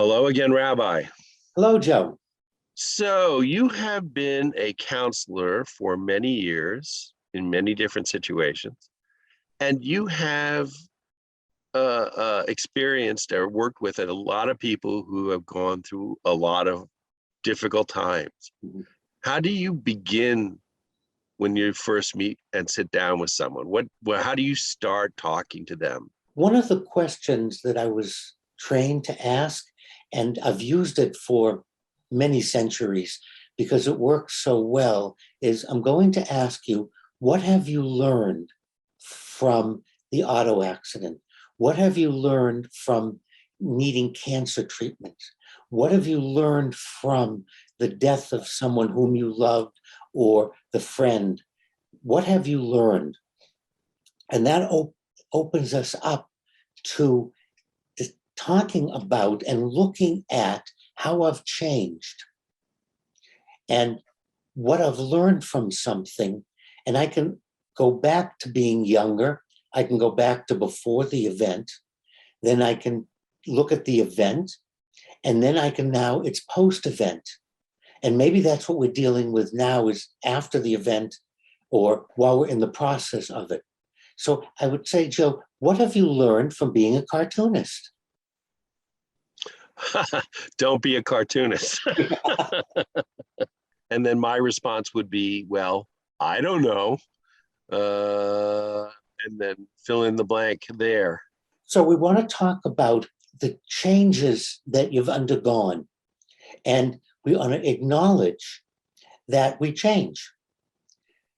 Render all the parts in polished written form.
Hello again, Rabbi. Hello, Joe. So, you have been a counselor for many years in many different situations, and you have experienced or worked with a lot of people who have gone through a lot of difficult times. Mhm. How do you begin when you first meet and sit down with someone? How do you start talking to them? One of the questions that I was trained to ask, and I've used it for many centuries because it works so well, is I'm going to ask you, what have you learned from the auto accident? What have you learned from needing cancer treatment? What have you learned from the death of someone whom you loved or the friend? What have you learned? And that opens us up to just talking about and looking at how I've changed and what I've learned from something. And I can go back to being younger. I can go back to before the event. Then I can look at the event. And then I can now, it's post event. And maybe that's what we're dealing with now is after the event or while we're in the process of it. So I would say, Joe, what have you learned from being a cartoonist? Don't be a cartoonist. And then my response would be, well, I don't know. And then fill in the blank there. So we want to talk about the changes that you've undergone. And we want to acknowledge that we change.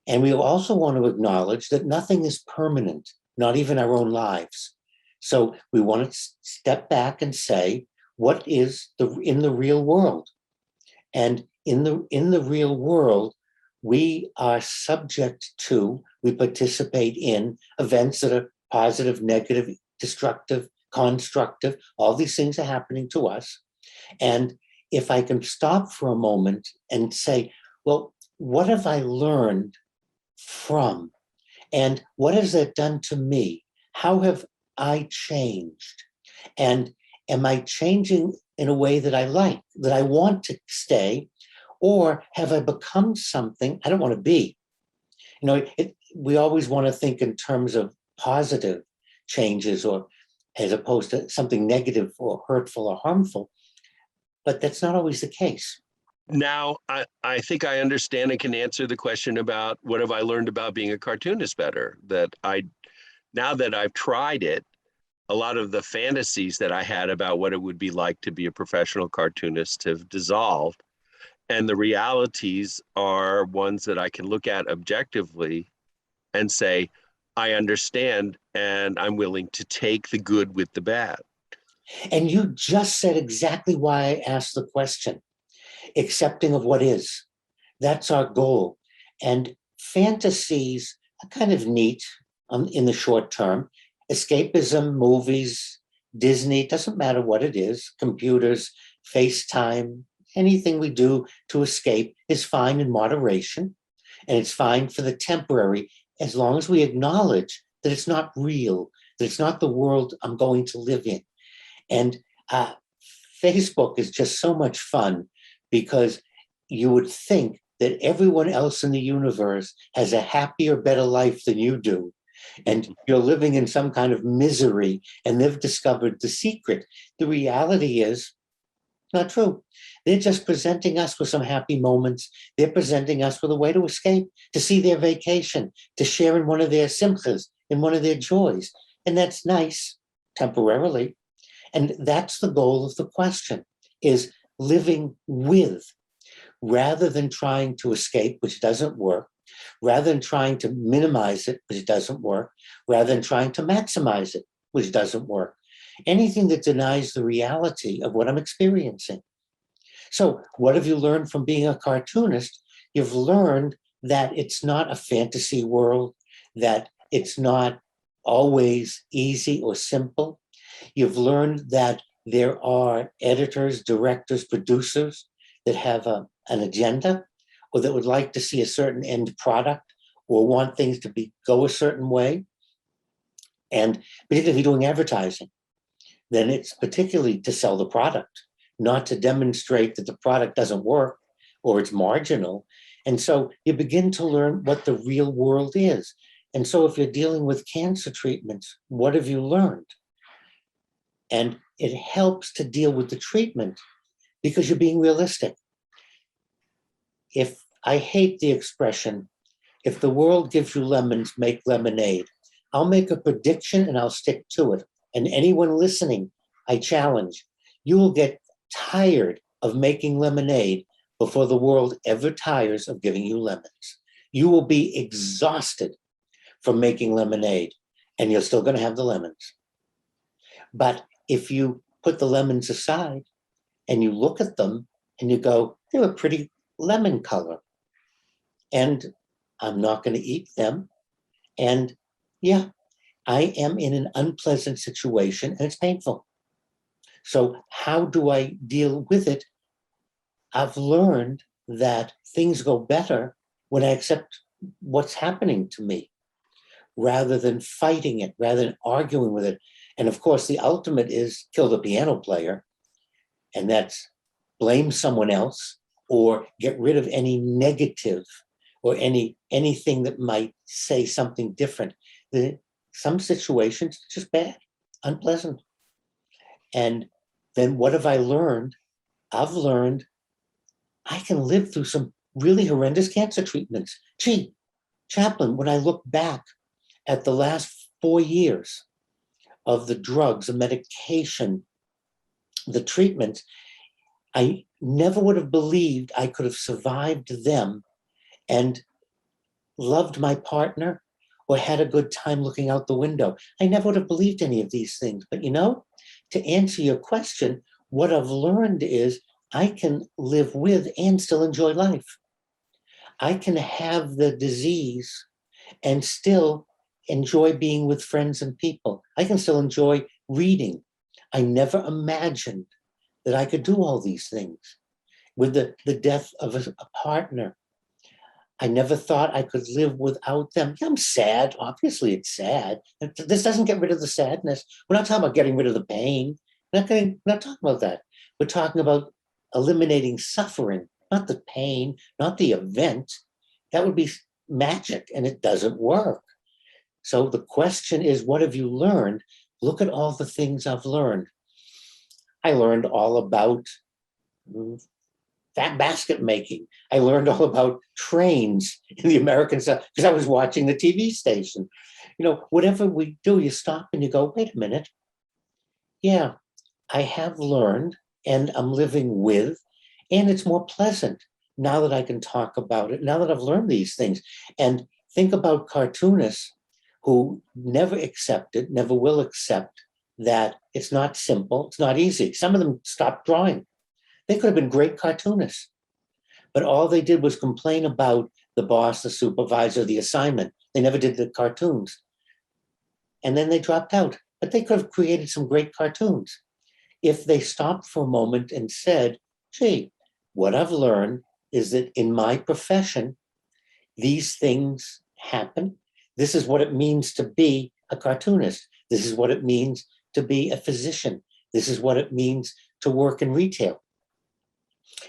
And we also want to acknowledge that nothing is permanent, not even our own lives. So we want to step back and say, what is in the real world? And in the real world, we are subject to, we participate in events that are positive, negative, destructive, constructive. All these things are happening to us. And if I can stop for a moment and say, well, what have I learned from? And what has that done to me? How have I changed? And am I changing in a way that I like, that I want to stay? Or have I become something I don't want to be? We always want to think in terms of positive changes or as opposed to something negative or hurtful or harmful. But that's not always the case. Now, I think I understand and can answer the question about what have I learned about being a cartoonist better. Now that I've tried it, a lot of the fantasies that I had about what it would be like to be a professional cartoonist have dissolved. And the realities are ones that I can look at objectively and say, I understand, and I'm willing to take the good with the bad. And you just said exactly why I asked the question. Accepting of what is. That's our goal. And fantasies are kind of neat in the short term. Escapism, movies, Disney, doesn't matter what it is, computers, FaceTime, anything we do to escape is fine in moderation. And it's fine for the temporary, as long as we acknowledge that it's not real, that it's not the world I'm going to live in. And Facebook is just so much fun because you would think that everyone else in the universe has a happier, better life than you do. And you're living in some kind of misery and they've discovered the secret. The reality is not true. They're just presenting us with some happy moments. They're presenting us with a way to escape, to see their vacation, to share in one of their simchas, in one of their joys. And that's nice temporarily. And that's the goal of the question, is living with, rather than trying to escape, which doesn't work, rather than trying to minimize it, which doesn't work, rather than trying to maximize it, which doesn't work. Anything that denies the reality of what I'm experiencing. So what have you learned from being a cartoonist? You've learned that it's not a fantasy world, that it's not always easy or simple. You've learned that there are editors, directors, producers that have an agenda or that would like to see a certain end product or want things to go a certain way. And particularly if you're doing advertising, then it's particularly to sell the product. not to demonstrate that the product doesn't work or it's marginal. And so you begin to learn what the real world is. And so if you're dealing with cancer treatments, what have you learned? And it helps to deal with the treatment because you're being realistic. If I hate the expression, if the world gives you lemons, make lemonade, I'll make a prediction and I'll stick to it. And anyone listening, I challenge, you will get tired of making lemonade before the world ever tires of giving you lemons. You will be exhausted from making lemonade, and you're still going to have the lemons. But if you put the lemons aside and you look at them and you go, they're a pretty lemon color, and I'm not going to eat them. And yeah, I am in an unpleasant situation and it's painful. So how do I deal with it? I've learned that things go better when I accept what's happening to me rather than fighting it, rather than arguing with it. And of course, the ultimate is kill the piano player, and that's blame someone else or get rid of any negative or anything that might say something different. Some situations it's just bad, unpleasant. And then what have I learned? I've learned I can live through some really horrendous cancer treatments. Gee, Chaplain, when I look back at the last 4 years of the drugs, the medication, the treatment, I never would have believed I could have survived them and loved my partner or had a good time looking out the window. I never would have believed any of these things. But to answer your question, what I've learned is I can live with and still enjoy life. I can have the disease and still enjoy being with friends and people. I can still enjoy reading. I never imagined that I could do all these things. With the death of a partner, I never thought I could live without them. Yeah, I'm sad. Obviously, it's sad. This doesn't get rid of the sadness. We're not talking about getting rid of the pain. We're not talking about that. We're talking about eliminating suffering, not the pain, not the event. That would be magic, and it doesn't work. So the question is, what have you learned? Look at all the things I've learned. I learned all about fat basket making. I learned all about trains in the American South because I was watching the TV station. Whatever we do, you stop and you go, wait a minute. Yeah, I have learned and I'm living with, and it's more pleasant now that I can talk about it, now that I've learned these things. And think about cartoonists who never accepted, never will accept that it's not simple, it's not easy. Some of them stopped drawing. They could have been great cartoonists, but all they did was complain about the boss, the supervisor, the assignment. They never did the cartoons. And then they dropped out, but they could have created some great cartoons if they stopped for a moment and said, gee, what I've learned is that in my profession, these things happen. This is what it means to be a cartoonist. This is what it means to be a physician. This is what it means to work in retail.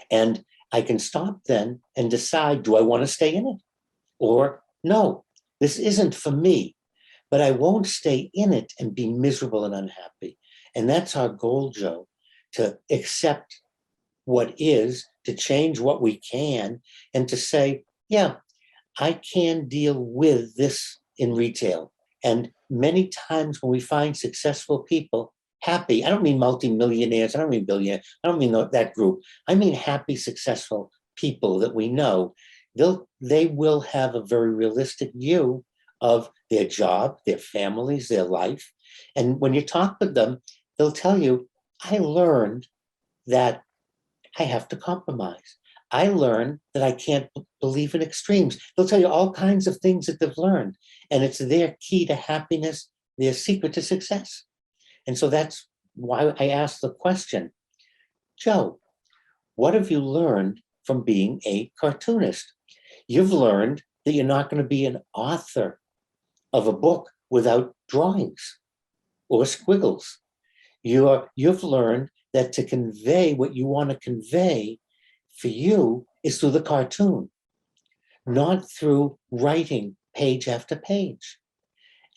And I can stop then and decide, do I want to stay in it? Or no, this isn't for me, but I won't stay in it and be miserable and unhappy. And that's our goal, Joe, to accept what is, to change what we can, and to say, yeah, I can deal with this in retail. And many times when we find successful people happy, I don't mean multimillionaires, I don't mean billionaires, I don't mean that group. I mean happy, successful people that we know. They will have a very realistic view of their job, their families, their life. And when you talk with them, they'll tell you, I learned that I have to compromise. I learned that I can't believe in extremes. They'll tell you all kinds of things that they've learned, and it's their key to happiness, their secret to success. And so that's why I asked the question, Joe, what have you learned from being a cartoonist? You've learned that you're not going to be an author of a book without drawings or squiggles. You've learned that to convey what you want to convey for you is through the cartoon, not through writing page after page.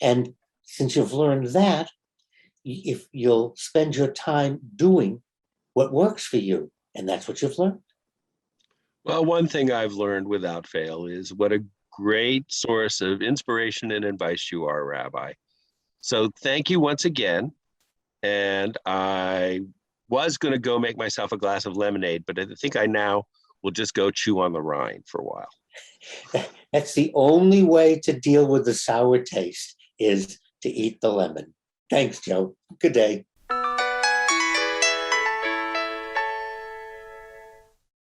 And since you've learned that, if you'll spend your time doing what works for you, and that's what you've learned. Well, one thing I've learned without fail is what a great source of inspiration and advice you are, Rabbi. So thank you once again. And I was going to go make myself a glass of lemonade, but I think I now will just go chew on the rind for a while. That's the only way to deal with the sour taste, is to eat the lemon. Thanks, Joe. Good day.